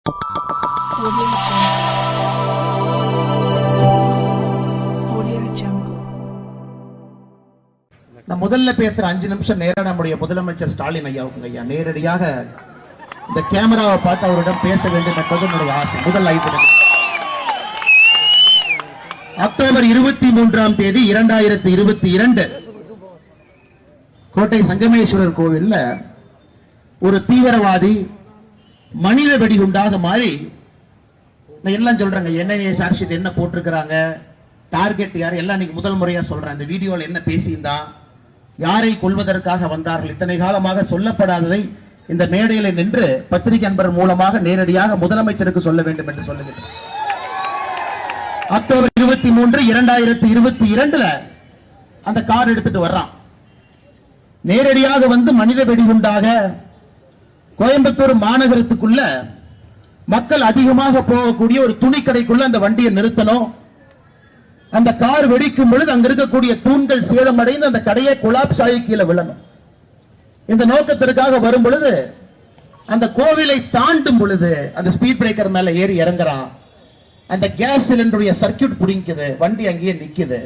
நான் முதல்ல பேசுற 5 நிமிஷம் நேரம் நம்முடைய முதலமைச்சர் ஸ்டாலின் ஐயாவுக்கு ஐயா நேரடியாக இந்த கேமராவை பார்த்து அவரிடம் பேச வேண்டும் என்பது என்னுடைய ஆசை. முதல் 5 நிமிஷம். அக்டோபர் 23ஆம் தேதி 2022 கோட்டை சங்கமேஸ்வரர் கோவில்ல ஒரு தீவிரவாதி மனித வெடிகுண்டாக மாறி, நான் எல்லாம் சொல்றாங்க என்ன சார்ஜ் என்ன போட்டிருக்கிறாங்க, டார்கெட் யார் எல்லாம் நீங்க முதல் முறையா சொல்றேன். இந்த வீடியோல என்ன பேசியிருந்தா, யாரை கொல்வதற்காக வந்தார்கள், இத்தனை காலமாக சொல்லப்படாததை இந்த மேடையில நின்று பத்திரிகை அன்பர் மூலமாக நேரடியாக முதலமைச்சருக்கு சொல்ல வேண்டும் என்று சொல்லுகிறேன். அக்டோபர் 23, 2022 அந்த கார் எடுத்துட்டு வர்றான். நேரடியாக வந்து மனித வெடிகுண்டாக கோயம்புத்தூர் மாநகரத்துக்குள்ள மக்கள் அதிகமாக போகக்கூடிய ஒரு துணி கடைக்குள்ள அந்த வண்டியை நிறுத்தணும். அந்த கார் வெடிக்கும் பொழுது அங்க இருக்கக்கூடிய தூண்கள் சேதமடைந்து அந்த கடையை கொலாப்ஸ் ஆகி கீழே விழணும். இந்த நோக்கத்திற்காக வரும் பொழுது அந்த கோவிலை தாண்டும் பொழுது அந்த ஸ்பீட் பிரேக்கர் மேல ஏறி இறங்குறான். அந்த கேஸ் சிலிண்டருடைய சர்க்கியூட் புடிங்குது, வண்டி அங்கேயே நிக்குது.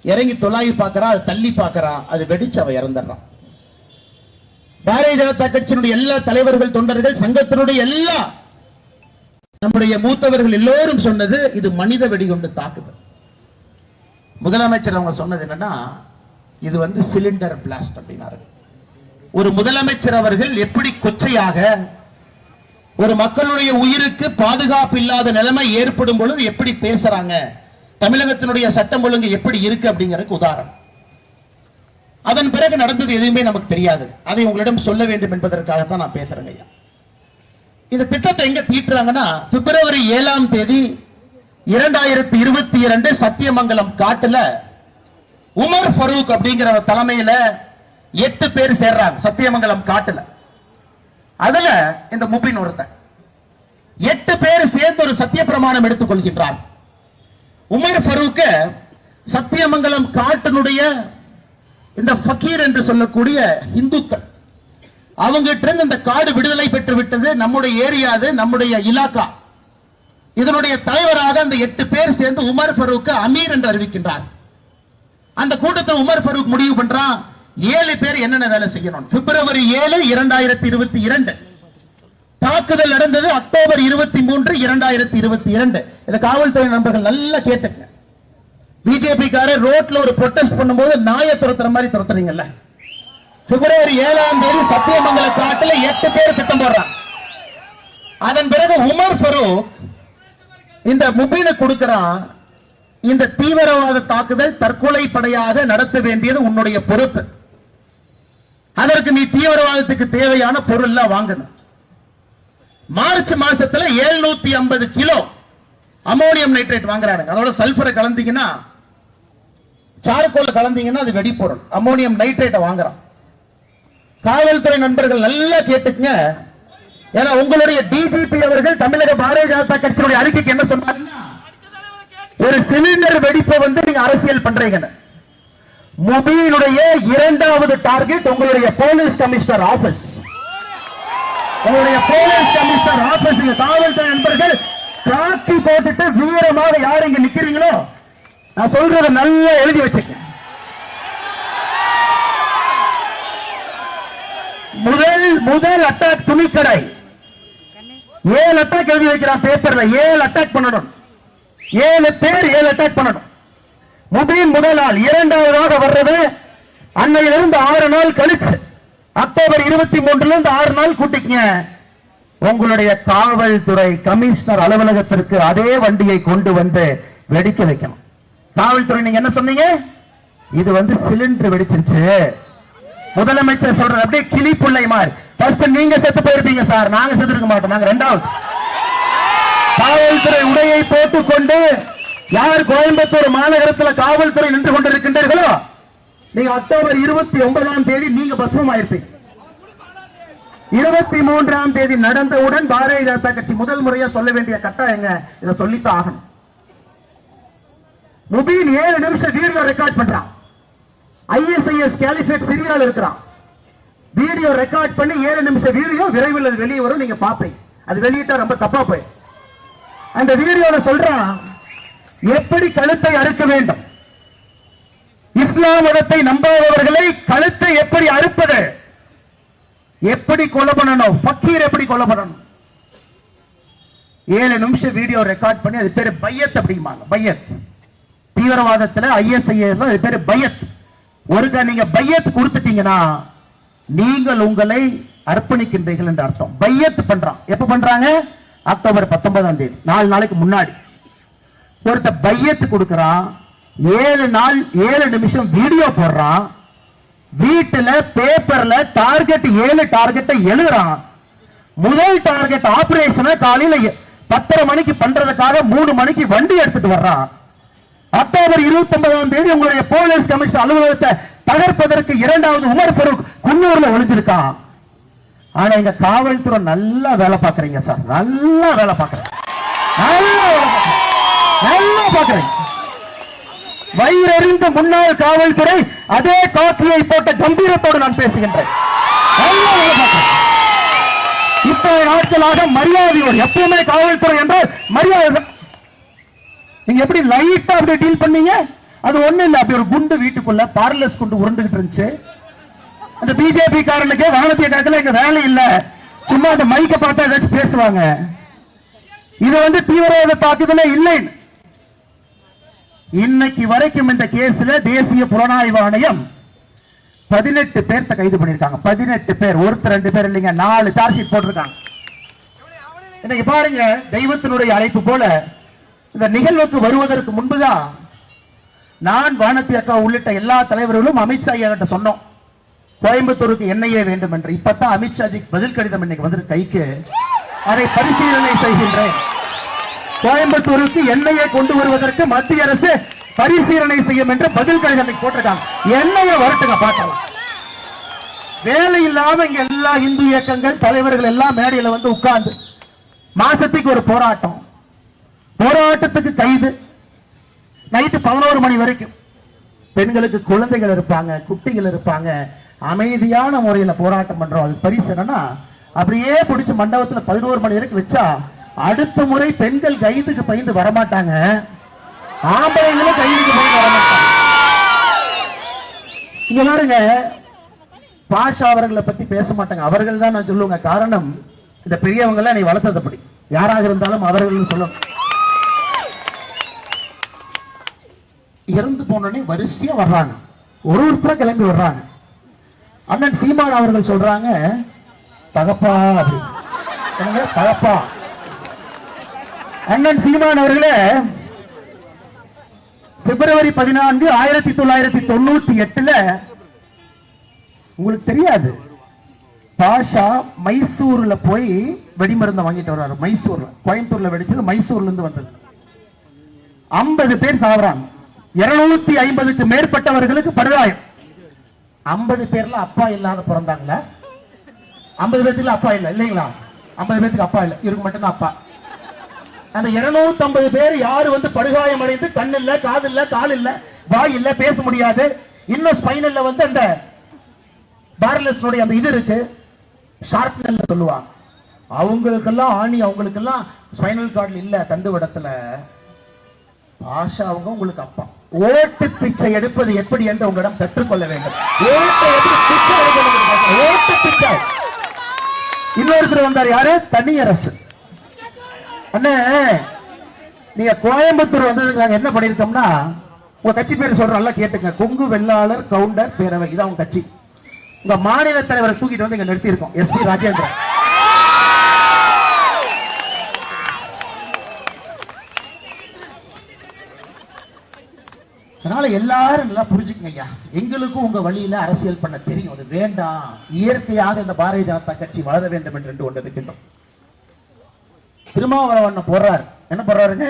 இறங்கி தொலாயி பார்க்கறான், அது தள்ளி பார்க்கறான், அது வெடிச்சு அவ இறந்துடுறான். பாரதிய ஜனதா கட்சியினுடைய எல்லா தலைவர்கள், தொண்டர்கள், சங்கத்தினுடைய எல்லா நம்முடைய மூத்தவர்கள் எல்லோரும் சொன்னது இது மனித வெடிகுண்டு தாக்குதல். முதலமைச்சர் அவங்க சொன்னது என்னன்னா, இது வந்து சிலிண்டர் பிளாஸ்ட் அப்படின்னாரு. ஒரு முதலமைச்சர் அவர்கள் எப்படி கொச்சையாக ஒரு மக்களுடைய உயிருக்கு பாதுகாப்பு இல்லாத நிலைமை ஏற்படும் பொழுது எப்படி பேசுறாங்க, தமிழகத்தினுடைய சட்டம் ஒழுங்கு எப்படி இருக்கு அப்படிங்கிறதுக்கு உதாரணம். அதன் பிறகு நடந்தது எதுவுமே நமக்கு தெரியாது. அதை உங்களிடம் சொல்ல வேண்டும் என்பதற்காகத்தான் நான் பேசுறேன் ஐயா. இந்த திட்டத்தை எங்க தீட்டுறாங்கன்னா, பிப்ரவரி 7ஆம் தேதி 2022 சத்தியமங்கலம் காட்டுல உமர் ஃபரூக் அப்படிங்கிற தலைமையில 8 பேர் சேர்றாங்க சத்தியமங்கலம் காட்டுல. அதுல இந்த முபின் ஒருத்தன் 8 பேர் சேர்ந்து ஒரு சத்திய பிரமாணம் எடுத்துக் கொள்கின்றார். உமர் ஃபரூக் சத்தியமங்கலம் காட்டினுடைய இந்த ஃபக்கீர் என்று சொல்லக்கூடிய இந்துக்கள் அவங்கிட்ட இருந்து இந்த காடு விடுதலை பெற்று விட்டது, நம்முடைய ஏரியா, நம்முடைய இலாக்கா. இதனுடைய தலைவராக அந்த 8 பேர் சேர்ந்து உமர் ஃபரூக் அமீர் என்று அறிவிக்கின்றார். அந்த கூட்டத்தில் உமர் ஃபரூக் முடிவு பண்றான், 7 பேர் என்னென்ன வேலை செய்யணும். பிப்ரவரி 7, 2022 தாக்குதல் நடந்தது. அக்டோபர் 23, 2022 இந்த காவல்துறை நண்பர்கள் நல்லா கேட்டுங்க. பிஜேபி காரர் ரோட்ல ஒரு ப்ரொடெஸ்ட் பண்ணும்போது நாயை துரத்துற மாதிரி துரத்துறீங்கல்ல. பிப்ரவரி 7ஆம் தேதி சத்தியமங்கல காட்டுல 8 பேர் திட்டம் போடுறாங்க. அதன் பிறகு உமர் ஃபரூக் இந்த முபீனை கொடுக்கிறான், இந்த தீவிரவாத தாக்குதல் தற்கொலை படையாக நடத்த வேண்டியது உன்னுடைய பொறுப்பு. அதற்கு நீ தீவிரவாதத்துக்கு தேவையான பொருள் எல்லாம் வாங்கணும். மார்ச் மாசத்துல 750 கிலோ அமோனியம் நைட்ரேட் வாங்குறாங்க. அதோட சல்பரை கலந்தீங்கன்னா, சார்கோல கலந்தீங்கன்னா அது வெடிப்பொருள். அமோனியம் நைட்ரேட்டை வாங்குறான். காவல்துறை நண்பர்கள் நல்லா கேட்டுங்க. ஏன்னா உங்களுடைய டிஜிபி அவர்கள் தமிழக பாரதிய ஜனதா கட்சியுடைய அறிக்கைக்கு என்ன சொன்னாங்கன்னா, ஒரு சிலிண்டர் வெடிப்பை வந்து நீங்க அரசியல் பண்றீங்க. முபீனுடைய 2வது டார்கெட் உங்களுடைய போலீஸ் கமிஷனர் ஆபீஸ். உங்களுடைய போலீஸ் கமிஷனர் ஆபீஸ். காவல்துறை நண்பர்கள் காக்கி போட்டுட்டு வீரமாக யார் இங்க நிக்கிறீங்களோ, நான் சொல்றத நல்லா எழுதி வச்சுக்க. முதல் அட்டாக் துணிக்கடை. 7 அட்டாக் எழுதி வைக்கிறான் பேப்பர்ல. 7 அட்டாக் பண்ணணும். 7 பேர் 7 அட்டாக் பண்ணணும். முபீன் முதல் நாள். 2வதாக வர்றது அன்னையிலிருந்து 6 நாள் கழிச்சு அக்டோபர் 23 6 நாள் கூட்டிங்க. உங்களுடைய காவல்துறை கமிஷனர் அலுவலகத்திற்கு அதே வண்டியை கொண்டு வந்து வெடிக்க வைக்கணும். காவல்துறை நீங்க என்ன சொன்னீங்க, இது வந்து சிலிண்டர் வெடிச்சிருச்சு. முதலமைச்சர் சொல்ற அப்படியே கிளி புள்ளை மாதிரி. ஃபர்ஸ்ட் நீங்க செத்து போயிருப்பீங்க சார், நாங்க செத்து இருக்க மாட்டோம். நாங்க 2வது. காவல்துறை உடையை போட்டுக்கொண்டு யார் கோயம்புத்தூர் மாநகரத்தில் காவல்துறை நின்று கொண்டிருக்கின்றீர்களோ, நீங்க அக்டோபர் 29ஆம் தேதி நீங்க பஸ்மம் ஆயிருப்பீங்க. 23ஆம் தேதி நடந்தவுடன் பாரதிய ஜனதா கட்சி முதல் முறையா சொல்ல வேண்டிய கட்டாயங்க, இதை சொல்லித்தான் ஆகணும். முபீன் 7 நிமிஷம் வீடியோ ரெக்கார்ட் பண்றான். ஐஎஸ்ஐஎஸ் கேலிஃபேட் சிரியால இருக்கிறான். வீடியோ ரெக்கார்ட் பண்ணி 7 நிமிஷம் வீடியோ விரைவில் வெளியே வரும், நீங்க பாப்பீங்க. அது வெளியிட்ட ரொம்ப தப்பா போய் அந்த வீடியோல சொல்றான் எப்படி கழுத்தை அறுக்க வேண்டும், இஸ்லாம் மதத்தை நம்பாதவர்களை கழுத்தை எப்படி அறுப்பது, எப்படி கொலை பண்ணணும், ஃபக்கீர் எப்படி கொலை பண்ணணும். 7 நிமிஷம் வீடியோ ரெக்கார்ட் பண்ணி அது பேரு பையத் அப்படிம்பாங்க. பையத் தீவிரவாதத்துல ISIS அது பேரு பையத். ஒருக்கா நீங்க பையத் கொடுத்துட்டீங்கன்னா நீங்கள் உங்களை அர்ப்பணிக்கின்றீர்கள் என்று அர்த்தம். பையத் பண்றான். எப்ப பண்றாங்க? அக்டோபர் 19ஆம் தேதி, 4 நாளைக்கு முன்னாடி ஒருத்த பையத் கொடுக்கிறான். 7 நாள் 7 நிமிஷம் வீடியோ போடுறான். வீட்டுல பேப்பர்ல டார்கெட் 7 டார்கெட்டை எழுதுறான். முதல் டார்கெட் ஆபரேஷனை காலையில 10:30 மணிக்கு பண்றதுக்காக 3 மணிக்கு வண்டி எடுத்துட்டு வர்றான். அக்டோபர் 29ஆம் தேதி உங்களுடைய போலீஸ் கமிஷனர் அலுவலகத்தை தகர்ப்பதற்கு 2வது உமர் ஃபரூக் குன்னூர்ல ஒளிஞ்சிருக்கான். ஆனா இங்க காவல்துறை நல்லா வேலை பார்க்கறீங்க சார், நல்லா வேலை பார்க்கறீங்க, நல்லா பார்க்கறீங்க. வயிறறிந்த முன்னாள் காவல்துறை அதே காக்கியை போட்ட கம்பீரத்தோடு நான் பேசுகின்றேன். நல்லா வேலை பார்க்கறேன். இத்தனை நாட்களாக மரியாதையோடு, எப்பவுமே காவல்துறை என்றால் மரியாதை. நீங்க எப்படி லைட்டா அப்படி டீல் பண்ணீங்க? அது ஒண்ணு இல்ல, அப்படி ஒரு குண்டு வீட்டுக்குள்ள பார்லஸ் குண்டு உருண்டுகிட்டு இருந்துச்சு. அந்த பிஜேபி காரனுக்கு வானத்திய காலத்துல எங்க வேலை இல்ல, சும்மா அந்த மைக்க பார்த்தா ஏதாச்சும் பேசுவாங்க. இது தீவிரவாத தாக்குதலே இல்லை. இன்னைக்கு வரைக்கும் இந்த கேஸ்ல தேசிய புலனாய்வு ஆணையம் 18 பேர்த்த கைது பண்ணிருக்காங்க. 18 பேர், ஒருத்தர் 2 பேர் இல்லைங்க, 4 சார்ஜ் ஷீட் போட்டிருக்காங்க. இன்னைக்கு பாருங்க, தெய்வத்தினுடைய அழைப்பு போல இந்த நிகழ்வுக்கு வருவதற்கு முன்புதான் நான் வானதி அக்கா உள்ளிட்ட எல்லா தலைவர்களும் அமித்ஷா கிட்ட சொன்னோம், கோயம்புத்தூருக்கு என்ஐஏ வேண்டும் என்று. இப்பதான் அமித்ஷாஜிக்கு பதில் கடிதம் இன்னைக்கு வந்து கைக்கு, அதை பரிசீலனை செய்கின்றேன். கோயம்புத்தூருக்கு என்ஐஏ கொண்டு வருவதற்கு மத்திய அரசு பரிசீலனை செய்யும் என்று பதில் கடிதம் போட்டிருக்காங்க. என்ஐஏ வரட்டுங்க பார்க்கலாம். வேலை இல்லாம இங்க எல்லா இந்து இயக்கங்கள் தலைவர்கள் எல்லாம் மேடையில உட்கார்ந்து மாசத்துக்கு ஒரு போராட்டம், போராட்டத்துக்கு கைது. நைட்டு 11 மணி வரைக்கும் பெண்களுக்கு குழந்தைகள் இருப்பாங்க, குட்டிகள் இருப்பாங்க, அமைதியான முறையில போராட்டம் பண்றோம். அது பரிசு என்னன்னா, அப்படியே பிடிச்ச மண்டபத்துல 11 மணி வரைக்கும் வச்சா அடுத்த முறை பெண்கள் கைதுக்கு பயந்து வரமாட்டாங்க, ஆம்பளைங்களும் கைதுக்கு பயந்து வரமாட்டாங்க. இங்க பாருங்க, பாஷா அவர்களை பத்தி பேச மாட்டாங்க, அவர்கள் தான் நான் சொல்லுவாங்க. காரணம், இந்த பெரியவங்க எல்லாம் நீ வளர்த்தது அப்படி, யாராக இருந்தாலும் அவர்கள் சொல்லணும். இறந்து போனோடனே வரிசையா வர்றாங்க, ஒரு உறுப்பில கிளம்பி வர்றாங்க. அண்ணன் சீமான் அவர்கள் சொல்றாங்க, தகப்பா தகப்பா. அண்ணன் சீமான் அவர்களே பிப்ரவரி 14, 1998 உங்களுக்கு தெரியாது, பாஷா மைசூர்ல போய் வெடிமருந்தை வாங்கிட்டு வர்றாரு. மைசூர்ல, கோயம்புத்தூர்ல வெடிச்சது, மைசூர்ல இருந்து வந்தது. 50 பேர் சாவறாங்க, 250க்கு மேற்பட்டவர்களுக்கு படுகாயம். 50 பேர்ல அப்பா இல்லாத பிறந்தாங்களா? 50 பேருக்கு அப்பா இல்ல இல்லைங்களா? 50 பேருக்கு அப்பா இல்ல, இவருக்கு மட்டும்தான் அப்பா. அந்த 250 பேர் யாரு படுகாயம் அடைந்து, கண் இல்ல, காது இல்ல, கால் இல்ல, வாய் இல்ல, பேச முடியாது. இன்னும் ஸ்பைனல்ல அந்த பார்லஸ் அந்த இது இருக்கு, ஷார்ப்னல் சொல்லுவாங்க. அவங்களுக்கெல்லாம் ஆணி, அவங்களுக்கெல்லாம் ஸ்பைனல் கார்டு இல்ல, தண்டுவடத்துல. பாஷா அவங்க உங்களுக்கு அப்பா. ஓட்டு பிச்சை எடுப்பது எப்படி என்று உங்களிடம் கற்றுக்கொள்ள வேண்டும். ஓட்டு பிச்சை. இன்னொருத்தர் வந்தார், யாரு? தனியரசு. அண்ணே, நீங்க கோயம்புத்தூர் வந்ததுக்கு நாங்க என்ன பண்ணிருக்கோம்னா, உங்க கட்சி பேர் சொல்ற, நல்லா கேட்டுங்க, கொங்கு வெள்ளாளர் கவுண்டர் பேரவை, இதான் உங்க கட்சி. உங்க மாநில தலைவரை தூக்கிட்டு இங்க நிறுத்தி இருக்கோம், SP ராஜேந்திரன். அதனால எல்லாரும் நல்லா புரிஞ்சுக்கங்க ஐயா, எங்களுக்கும் உங்க வழியில அரசியல் பண்ண தெரியும், அது வேண்டாம். இயற்கையாக இந்த பாரதிய ஜனதா கட்சி வளர வேண்டும் என்று கொண்டு இருக்கின்றோம். திருமாவளவன் போடுறார், என்ன போடுறாருங்க?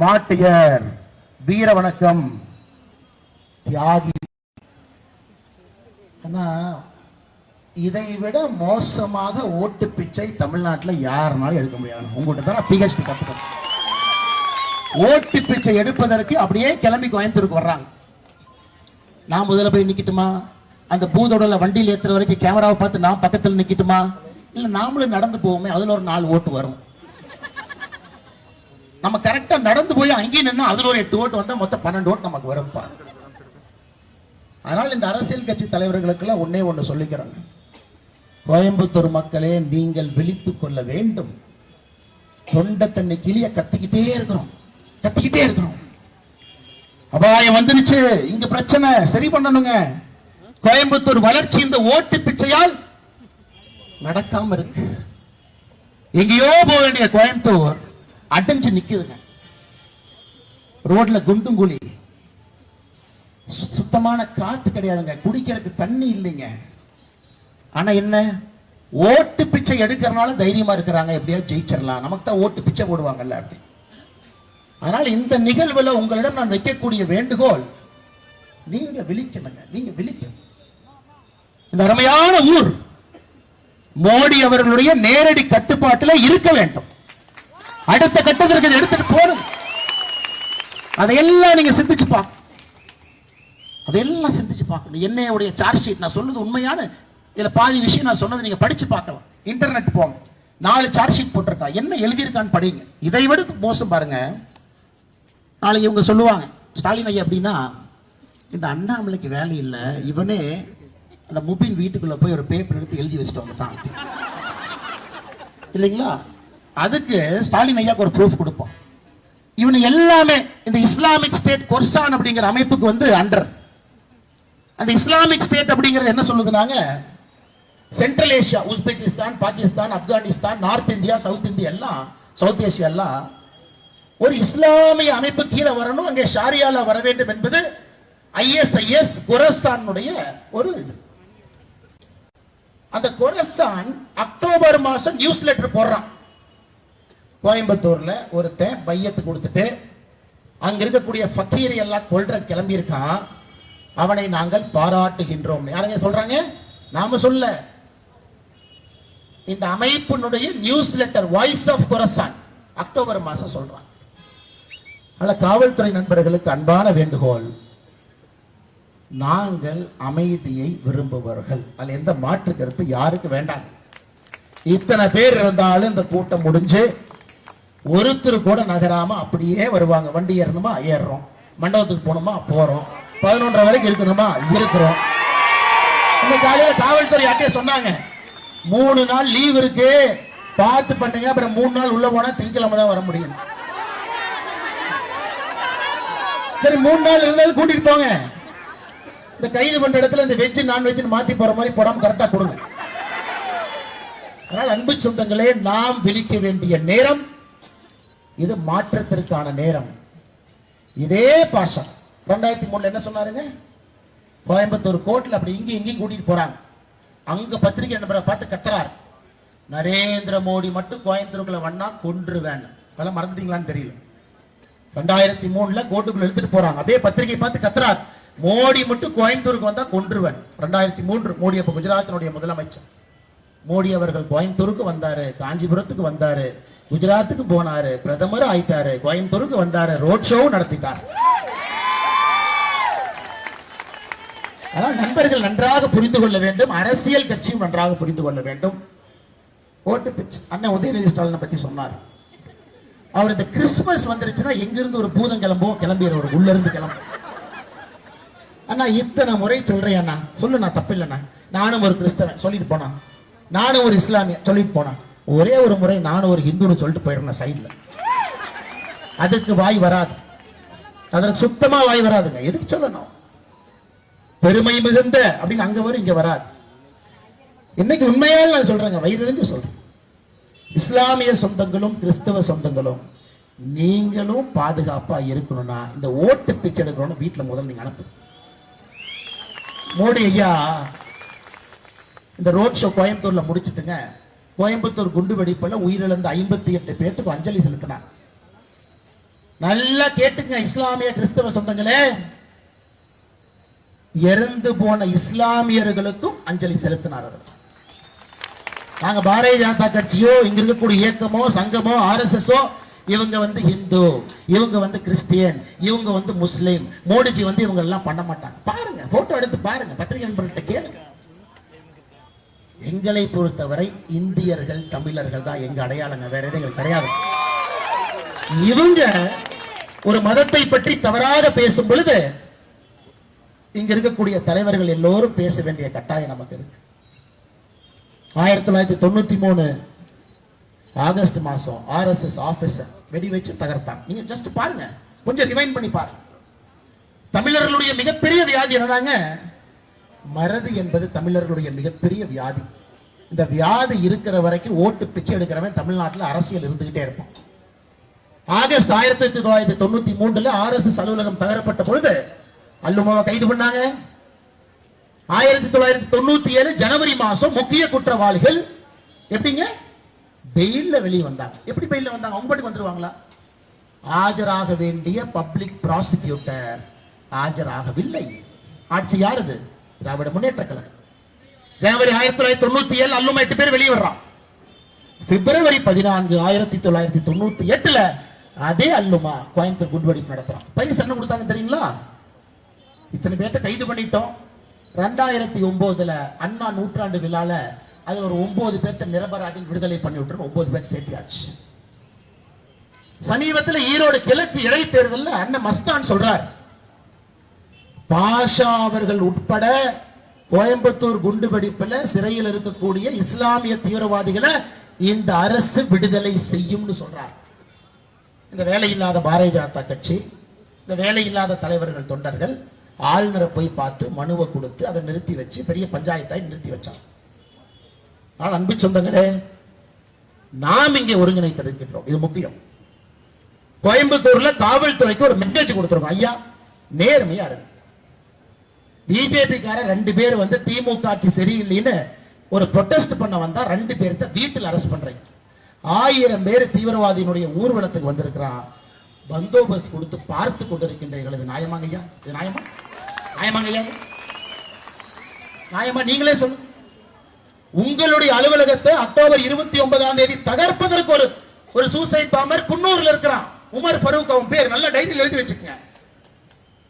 மாட்டியர், வீர வணக்கம், தியாகி. இதை விட மோசமாக ஓட்டு பிச்சை தமிழ்நாட்டில் யாருனாலும் எடுக்க முடியாது. உங்கள்கிட்ட தான் PhD கற்றுக்கணும். ஓட்டு பிச்சை எடுப்பதற்கு அப்படியே கிளம்பி கோயம்புத்தூருக்கு வர்றாங்க. நான் முதல்ல போய் நிக்கட்டுமா? அந்த பூதோட வண்டியில் ஏத்துற வரைக்கும் கேமராவை பார்த்து நான் பக்கத்தில் நிக்கட்டுமா? இல்ல நாமளும் நடந்து போவோமே, அதுல ஒரு 4 ஓட்டு வரும். நம்ம கரெக்டா நடந்து போய் அங்கேயும் நின்னா அதுல ஒரு 8 ஓட்டு வந்தா மொத்தம் 12 ஓட்டு நமக்கு வரும்பா. அதனால் இந்த அரசியல் கட்சி தலைவர்களுக்கெல்லாம் ஒன்னே ஒன்று சொல்லிக்கிறோங்க. கோயம்புத்தூர் மக்களே, நீங்கள் விழித்துக் கொள்ள வேண்டும். தொண்டை தண்ணி கிளிய கத்திக்கிட்டே இருக்கிறோம். அபாயம் வந்துருச்சு, இங்க பிரச்சனை சரி பண்ணணுங்க. கோயம்புத்தூர் வளர்ச்சி இந்த ஓட்டு பிச்சையால் நடக்காம இருக்கு. எங்கேயோ போக வேண்டிய கோயம்புத்தூர் அடைஞ்சு நிக்குதுங்க. ரோட்ல குண்டும் குழி, சுத்தமான காத்து கிடையாதுங்க, குடிக்கிறதுக்கு தண்ணி இல்லைங்க. ஆனா என்ன, ஓட்டு பிச்சை எடுக்கிறனால தைரியமா இருக்கிறாங்க, எப்படியாவது ஜெயிச்சிடலாம், நமக்கு தான் ஓட்டு பிச்சை போடுவாங்கல்ல அப்படி. அதனால இந்த நிகழ்வுல உங்களிடம் நான் வைக்கக்கூடிய வேண்டுகோள், நீங்க விழிக்கணுங்க, நீங்க விழிக்கணும். இந்த அருமையான ஊர் மோடி அவர்களுடைய நேரடி கட்டுப்பாட்டில் இருக்க வேண்டும். அடுத்த கட்டத்திற்கு எடுத்துட்டு போகணும். அதையெல்லாம் நீங்க சிந்திச்சு பார்க்கணும். அதெல்லாம் சிந்திச்சு பார்க்கணும். என்னையுடைய சார்ஜ் ஷீட் நான் சொல்றது உண்மையான, இதுல பாதி விஷயம் நான் சொன்னது நீங்க படிச்சு பார்க்கலாம். இன்டர்நெட் போங்க, 4 சார்ஜ் ஷீட் போட்டிருக்கா, என்ன எழுதியிருக்கான்னு படிங்க. இதை விட மோசம் பாருங்க, நாளைக்கு இவங்க சொல்லுவாங்க ஸ்டாலின் ஐயா அப்படின்னா, இந்த அண்ணாமலைக்கு வேலை இல்லை, இவனே அந்த முபின் வீட்டுக்குள்ள போய் ஒரு பேப்பர் எடுத்து எழுதி வச்சுட்டு வந்துட்டான் இல்லைங்களா. அதுக்கு ஸ்டாலின் ஐயாக்கு ஒரு ப்ரூஃப் கொடுப்போம். இவனு எல்லாமே இந்த இஸ்லாமிக் ஸ்டேட் கொர்சான் அப்படிங்கிற அமைப்புக்கு வந்து அண்டர். அந்த இஸ்லாமிக் ஸ்டேட் அப்படிங்கிறது என்ன சொல்லுதுனாங்க, Central Asia, Uzbekistan, Pakistan, Afghanistan, North India, South India எல்லாம், சவுத் ஏசியா எல்லாம் ஒரு இஸ்லாமிய அமைப்பு கீழே வரணும், அங்கே ஷாரியால வர வேண்டும் என்பது ஐஎஸ்ஐஎஸ் கொரசானுடைய ஒரு இது. அந்த கொரசான் அக்டோபர் மாசம் நியூஸ் லெட்டர் போடுறான். கோயம்புத்தூர்ல ஒருத்தன் பையத்து கொடுத்துட்டு அங்க இருக்கக்கூடிய ஃபக்கீரை எல்லாம் கொல்ற கிளம்பி இருக்கான், அவனை நாங்கள் பாராட்டுகின்றோம். யாருங்க சொல்றாங்க, நாம சொல்ல, இந்த அமைப்பினுடைய news letter voice of Khorasan October மாசம் சொல்றான். அல்ல, காவல்துறை நண்பர்களுக்கு அன்பான வேண்டுகோள், நாங்கள் அமைதியை விரும்புபவர்கள், அதில் எந்த மாற்று கருத்து யாருக்கு வேண்டாம். இத்தனை பேர் இருந்தாலும் இந்த கூட்டம் முடிஞ்சு ஒருத்தர் கூட நகராம அப்படியே வருவாங்க. வண்டி ஏறணுமா ஏறுறோம், மண்டபத்துக்கு போகணுமா போறோம், 11:30 வரைக்கும் இருக்கணுமா இருக்கிறோம். இன்னைக்கு காலையில காவல்துறை யார்ட்டே சொன்னாங்க, 3 நாள் லீவ் இருக்கு பார்த்து பண்ணுங்க, அப்புறம் 3 நாள் உள்ள போனா திங்கக்கிழமை தான் வர முடியும். சரி, 3 நாள் இருந்தாலும் கூட்டிட்டு போங்க. இந்த கைது பண்ற இடத்துல இந்த வெஜ் நான்வெஜ் மாத்தி போற மாதிரி போடாம கரெக்டா கொடுங்க. அதனால் அன்பு சொந்தங்களே, நாம் விழிக்க வேண்டிய நேரம் இது, மாற்றத்திற்கான நேரம். இதே பாஷா 2003 என்ன சொன்னாருங்க, கோயம்புத்தூர் கோர்ட்ல அப்படி இங்கேயும் கூட்டிட்டு போறாங்க. அங்க பத்திரிகை நண்பரை பார்த்து கத்துறாரு, நரேந்திர மோடி மட்டும் கோயம்புத்தூருக்குள்ள வண்ணா கொன்றுவேன். அதெல்லாம் மறந்துட்டீங்களான்னு தெரியல. 2003 கோர்ட்டுக்குள்ள எடுத்துட்டு போறாங்க, அப்படியே பத்திரிகை பார்த்து கத்துறார், மோடி மட்டும் கோயம்புத்தூருக்கு வந்தா கொன்றுவேன். 2003 மோடி அப்ப குஜராத்தினுடைய முதலமைச்சர். மோடி அவர்கள் கோயம்புத்தூருக்கு வந்தாரு, காஞ்சிபுரத்துக்கு வந்தாரு, குஜராத்துக்கு போனாரு, பிரதமர் ஆயிட்டாரு, கோயம்புத்தூருக்கு வந்தாரு, ரோட் ஷோ நடத்திட்டார். ஆனால் நண்பர்கள் நன்றாக புரிந்து கொள்ள வேண்டும், அரசியல் கட்சியும் நன்றாக புரிந்து கொள்ள வேண்டும். ஓட்டு பிச்சை அண்ணன் உதயநிதி ஸ்டாலினை பத்தி சொன்னார். அவர் இந்த கிறிஸ்துமஸ் வந்துருச்சுன்னா எங்கிருந்து ஒரு பூதம் கிளம்பிடுவார், உள்ள இருந்து கிளம்பும். அண்ணா இத்தனை முறை சொல்றேன் அண்ணா, சொல்லு, நான் தப்பு இல்லைண்ணா, நானும் ஒரு கிறிஸ்தவன் சொல்லிட்டு போனா, நானும் ஒரு இஸ்லாமிய சொல்லிட்டு போனா, ஒரே ஒரு முறை நானும் ஒரு ஹிந்துன்னு சொல்லிட்டு போயிடுறேன் சைட்ல. அதுக்கு வாய் வராது, அதற்கு சுத்தமா வாய் வராதுங்க. எதுக்கு சொல்லணும், பெருமை மிகுந்த அப்படின்னு அங்க வரும், இங்க வராது. இன்னைக்கு உண்மையால் நான் சொல்றேங்க, வயிறு சொல்றேன், இஸ்லாமிய சொந்தங்களும் கிறிஸ்தவ சொந்தங்களும் நீங்களும் பாதுகாப்பா இருக்கணும்னா இந்த ஓட்டு பிச்சை எடுக்கணும்னு வீட்டுல முதல்ல நீங்க அனுப்பு. மோடி ஐயா இந்த ரோட் ஷோ கோயம்புத்தூர்ல முடிச்சுட்டுங்க, கோயம்புத்தூர் குண்டு வெடிப்புல உயிரிழந்த 58 பேருக்கு அஞ்சலி செலுத்தினார். நல்லா கேட்டுங்க இஸ்லாமிய கிறிஸ்தவ சொந்தங்களே, இறந்து போன இஸ்லாமியர்களுக்கும் அஞ்சலி செலுத்தினார். நாங்க பாரதிய ஜனதா கட்சியோ, இங்க இருக்கக்கூடிய இயக்கமோ, சங்கமோ, ஆர்எஸ்எஸ்ஓ, இவங்க வந்து ஹிந்து, இவங்க வந்து கிறிஸ்டியன், இவங்க வந்து முஸ்லீம், மோடிஜி வந்து இவங்க எல்லாம் பண்ண மாட்டாங்க. பாருங்க, போட்டோ எடுத்து பாருங்க, பத்திரிகை நண்பர்கிட்ட கேளுங்க. எங்களை பொறுத்தவரை இந்தியர்கள் தமிழர்கள் தான் எங்க அடையாளங்க, வேற எதுவும் கிடையாது. இவங்க ஒரு மதத்தை பற்றி தவறாக பேசும் பொழுது இங்க இருக்கக்கூடிய தலைவர்கள் எல்லோரும் பேச வேண்டிய கட்டாயம் நமக்கு இருக்கு. 1993 ஆகஸ்ட் மாசம் RSS ஆபீசர் வெடி வச்சு தகர்த்தாங்க. நீங்க ஜஸ்ட் பாருங்க, கொஞ்சம் ரிவைண்ட் பண்ணி பாருங்க. தமிழர்களுடைய மிகப்பெரிய வியாதி என்னடாங்க? மறதி என்பது தமிழர்களுடைய மிகப்பெரிய வியாதி. இந்த வியாதி இருக்கிற வரைக்கும் ஓட்டு பிச்சை எடுக்கிறவன் தமிழ்நாட்டில் அரசியல் இருந்துகிட்டே இருப்பான். ஆகஸ்ட் 1993 RSS அலுவலகம் தகரப்பட்ட பொழுது அல்லுமாவை கைது பண்ணாங்க. 1997 ஜனவரி மாசம் முக்கிய குற்றவாளிகள் எப்படிங்க பெயில்ல வெளியே வந்தாங்க. எப்படி பெயில்ல வந்தாங்க? அவங்க பாட்டுக்கு வந்துருவாங்களா? ஆஜராக வேண்டிய பப்ளிக் ப்ராசிக்யூட்டர் ஆஜராகவில்லை. ஆட்சி யாருது? திராவிட முன்னேற்ற கழகம். ஜனவரி 1997 அல்லுமா 8 பேர் வெளியே வர்றான். பிப்ரவரி 14 1998 அதே அல்லுமா கோயம்புத்தூர் குண்டுவெடிப்பு நடத்துறான். பரிசு என்ன கொடுத்தாங்க தெரியுங்களா? இத்தனை பேர்த்த கைது பண்ணிட்டோம். 2009 அண்ணா நூற்றாண்டு விழால அதுல ஒரு 9 பேர்த்த நிரபராதிகள் விடுதலை பண்ணி விட்டு 9 பேர் சேர்த்தியாச்சு. சமீபத்தில் ஈரோடு கிழக்கு இடைத்தேர்தலில் அண்ணன் மஸ்தான் சொல்றார், பாஷா அவர்கள் உட்பட கோயம்புத்தூர் குண்டுவெடிப்புல சிறையில் இருக்கக்கூடிய இஸ்லாமிய தீவிரவாதிகளை இந்த அரசு விடுதலை செய்யும் சொல்றார். இந்த வேலையில்லாத பாரதிய ஜனதா கட்சி, இந்த வேலையில்லாத தலைவர்கள் தொண்டர்கள் ஆளுநரை போய் பார்த்து மனுவை கொடுத்து அதை நிறுத்தி வச்சு பெரிய பஞ்சாயத்தாய் நிறுத்தி வச்சாங்க. ஆனால் அன்பு சொந்தங்களே, நாம் இங்கே ஒருங்கிணைத்திருக்கின்றோம். இது முக்கியம். கோயம்புத்தூர்ல காவல்துறைக்கு ஒரு மெசேஜ் கொடுத்துருக்கோம். ஐயா, நேர்மையா இருக்கு. பிஜேபி கார 2 பேர் வந்து திமுக ஆட்சி சரியில்லைன்னு ஒரு ப்ரொடெஸ்ட் பண்ண வந்தா 2 பேர்த்த வீட்டில் அரெஸ்ட் பண்றீங்க. 1000 பேர் தீவிரவாதியினுடைய ஊர்வலத்துக்கு வந்திருக்கிறான். பந்தோபஸ்த் கொடுத்து பார்த்து கொண்டிருக்கின்றீர்கள். இது நியாயமாங்க ஐயா? இது நியாயமா? நியாயமாங்க ஐயா? நியாயமா? நீங்களே சொல்லுங்க. உங்களுடைய அலுவலகத்தை அக்டோபர் 29 தகர்ப்பதற்கு ஒரு சூசைட் பாம்பர் குன்னூர்ல இருக்கிறான். உமர் ஃபரூக் அவன் பேர், நல்ல டைரியில் எழுதி வச்சுக்கங்க.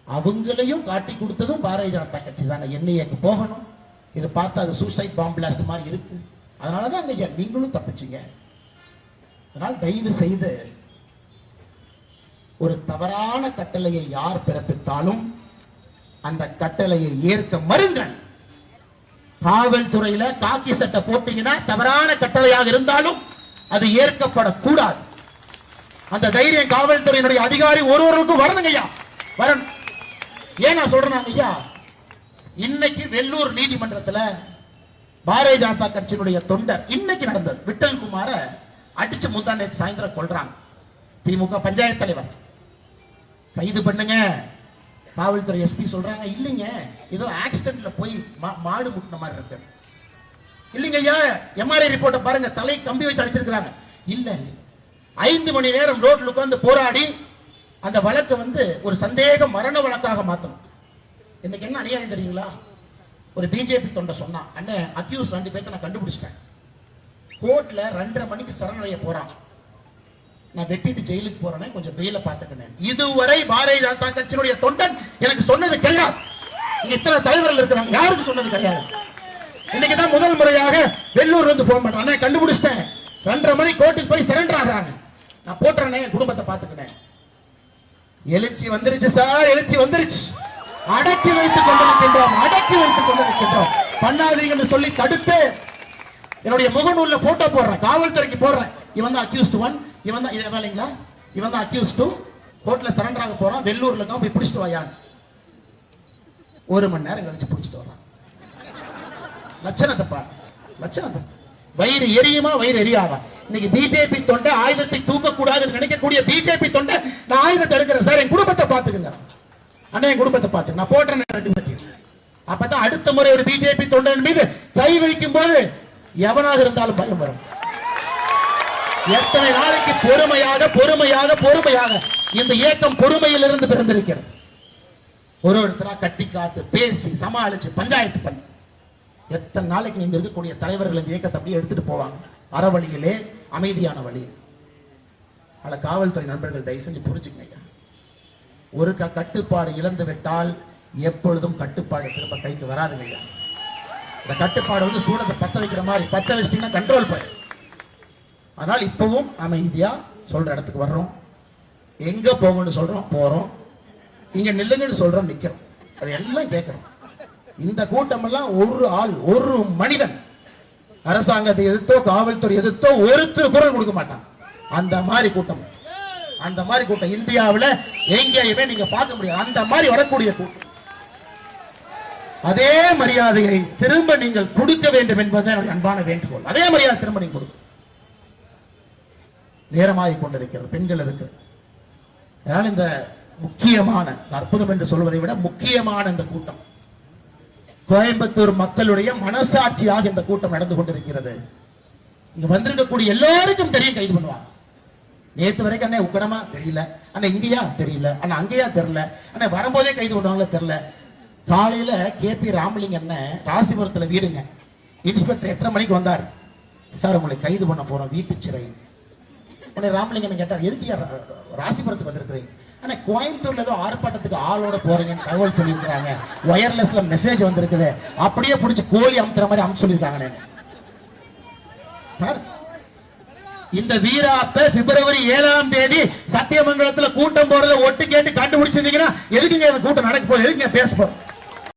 அவங்களையும் காட்டி கொடுத்ததும் பாரதிய ஜனதா கட்சி தானே. என்ஐஏக்கு போகணும். இது பார்த்தா அது சூசைட் பாம்பு பிளாஸ்ட் மாதிரி இருக்கு. அதனாலதான் ஐயா நீங்களும் தப்பிச்சீங்க. அதனால் தயவு செய்து ஒரு தவறான கட்டளையை யார் பிறப்பித்தாலும் அந்த கட்டளையை ஏற்க மறுங்கள். காவல்துறையில காக்கி சட்டை போட்டீங்கன்னா தவறான கட்டளையாக இருந்தாலும் அது ஏற்கப்படக்கூடாது. அந்த தைரியம் காவல்துறையினுடைய அதிகாரி ஒருவருக்கும் வரணுங்க ஐயா, வரணும். ஏன் நான் சொல்றேன் ஐயா, இன்னைக்கு வெள்ளூர் நீதிமன்றத்தில் பாரதிய ஜனதா கட்சியினுடைய தொண்டர் இன்னைக்கு நடந்தது விட்டல் குமார அடிச்சு முந்தாண்டை சாயந்தரம் கொள்றாங்க. திமுக பஞ்சாயத்து தலைவர் கைது பண்ணுங்க. காவல்துறை எஸ்பி சொல்றாங்க, இல்லைங்க ஏதோ ஆக்சிடென்ட்ல போய் மாடு முட்டின மாதிரி இருக்கு. இல்லைங்க ஐயா, எம்ஆர்ஐ ரிப்போர்ட்டை பாருங்க, தலை கம்பி வச்சு அடிச்சிருக்காங்க. இல்ல 5 மணி நேரம் ரோட்ல உட்கார்ந்து போராடி அந்த வழக்கை வந்து ஒரு சந்தேக மரண வழக்காக மாத்தணும். இன்னைக்கு என்ன அநியாயம் தெரியுங்களா? ஒரு பிஜேபி தொண்டை சொன்னா, அண்ணன் அக்யூஸ் 2 பேர்த்த நான் கண்டுபிடிச்சிட்டேன். கோர்ட்ல 2:30 மணிக்கு சரணடைய போறான். நான் வெட்டிட்டு ஜெயிலுக்கு போறேனே, கொஞ்சம் வெயில பாத்துக்கினேன். இதுவரை பாரதிய ஜனதா கட்சியினுடைய தொண்டன் எனக்கு சொன்னது கிடையாது. இங்க இத்தனை தலைவர்கள் இருக்கிறாங்க, யாருக்கு சொன்னது கிடையாது. இன்னைக்குதான் முதல் முறையாக வெள்ளூர்ல இருந்து போன் பண்றான், கண்டுபிடிச்சிட்டேன். 2:30 மணி கோர்ட்டுக்கு போய் சரண்டர் ஆகிறாங்க. நான் போட்டுறேனே, குடும்பத்தை பாத்துக்கினேன். எழுச்சி வந்துருச்சு சார், எழுச்சி வந்துருச்சு. அடக்கி வைத்துக் கொண்டிருக்கின்றோம், அடக்கி வைத்துக் கொண்டிருக்கின்றோம். பண்ணாதீங்கன்னு சொல்லி தடுத்து என்னுடைய முகநூல்ல போட்டோ போடுறேன், காவல்துறைக்கு போடுறேன். இவன் தான் அக்யூஸ்ட் 1, இவன் தான் இது வேலைங்களா, இவன் தான் அக்யூஸ்ட் 2. கோர்ட்ல சரண்டர் ஆக போறான். வெள்ளூர்ல இருக்கான், போய் பிடிச்சிட்டு வாயா. 1 மணி நேரம் கழிச்சு பிடிச்சிட்டு வரான். லட்சணத்தை பாரு, லட்சணத்தை. வயிறு எரியுமா, வயிறு எரியாவா? இன்னைக்கு பிஜேபி தொண்டை ஆயுதத்தை தூக்கக்கூடாதுன்னு நினைக்கக்கூடிய பிஜேபி தொண்டை நான் ஆயுதத்தை எடுக்கிறேன் சார், என் குடும்பத்தை பாத்துக்குங்க. அண்ணா என் குடும்பத்தை பாத்துங்க, நான் போட்டேன். அப்பதான் அடுத்த முறை ஒரு பிஜேபி தொண்டன் மீது கை வைக்கும் போது எவனாக இருந்தாலும் பயம் வரும். எத்தனை நாளைக்கு பொறுமையாக பொறுமையாக பொறுமையாக இந்த இயக்கம் பொறுமையில் இருந்து பிறந்திருக்கிறது. ஒருத்தரா கட்டி காத்து பேசி சமாளிச்சு பஞ்சாயத்து பண்ணி எத்தனை நாளைக்கு இங்க இருக்கக்கூடிய தலைவர்கள் இந்த இயக்கத்தை அப்படியே எடுத்துட்டு போவாங்க, அறவழியிலே அமைதியான வழியில். ஆனா காவல்துறை நண்பர்கள் தயவு செஞ்சு புரிஞ்சுக்கங்க, ஒரு கட்டுப்பாடு இழந்து விட்டால் எப்பொழுதும் கட்டுப்பாடு திரும்ப கைக்கு வராதுங்க. இந்த கட்டுப்பாடு வந்து சூடத்தை பத்த வைக்கிற மாதிரி பத்த வச்சிட்டீங்கன்னா கண்ட்ரோல் போயிடும். அதனால் இப்பவும் அமைதியா சொல்ற இடத்துக்கு வர்றோம், எங்க போகணும்னு சொல்றோம் போறோம், இங்க நில்லுங்கன்னு சொல்றோம் நிக்கிறோம், அது எல்லாம் கேட்கிறோம். இந்த கூட்டம் எல்லாம் ஒரு ஆள் ஒரு மனிதன் அரசாங்கத்தை எதிர்த்தோ காவல்துறை எதிர்த்தோ ஒருத்தர் குரல் கொடுக்க மாட்டான். அந்த மாதிரி கூட்டம், அந்த மாதிரி கூட்டம் இந்தியாவில் எங்கேயுமே நீங்க பார்க்க முடியாது. அந்த மாதிரி வரக்கூடிய கூட்டம். அதே மரியாதையை திரும்ப நீங்கள் கொடுக்க வேண்டும் என்பது என்னுடைய அன்பான வேண்டுகோள். அதே மரியாதை திரும்ப நீங்க கொடுக்க நேரமாகிக் கொண்டிருக்கிறது, பெண்கள் இருக்கு. அதனால் இந்த முக்கியமான அற்புதம் என்று சொல்வதை விட முக்கியமான இந்த கூட்டம் கோயம்புத்தூர் மக்களுடைய மனசாட்சியாக இந்த கூட்டம் நடந்து கொண்டிருக்கிறது. இங்க வந்திருக்கக்கூடிய எல்லாருக்கும் தெரியும், கைது பண்ணுவாங்க. நேத்து வரைக்கும் அண்ணே உக்கடமா தெரியல, அண்ணா இங்கேயா தெரியல, அண்ணா அங்கேயா தெரியல, அண்ணா வரும்போதே கைது பண்ணுவாங்களா தெரியல. காலையில KP ராமலிங்க அண்ணன் ராசிபுரத்துல வீடுங்க, இன்ஸ்பெக்டர் 8:30 மணிக்கு வந்தார். சார் உங்களை கைது பண்ண போறோம் வீட்டு சிறை. உடனே ராமலிங்கன் கேட்டார், எதுக்கு ராசிபுரத்துக்கு வந்திருக்கிறீங்க? ஆனா கோயம்புத்தூர்ல ஏதோ ஆர்ப்பாட்டத்துக்கு ஆளோட போறீங்கன்னு தகவல் சொல்லியிருக்காங்க, ஒயர்லெஸ்ல மெசேஜ் வந்திருக்குது, அப்படியே பிடிச்சி கோழி அமுத்துற மாதிரி அமுச்சு சொல்லியிருக்காங்க. இந்த வீராப்ப பிப்ரவரி 7ஆம் தேதி சத்தியமங்கலத்துல கூட்டம் போறத ஒட்டு கேட்டு கண்டுபிடிச்சிருந்தீங்கன்னா எதுக்குங்க இந்த கூட்டம் நடக்க போகுது, எதுக்குங்க பேச போறோம்?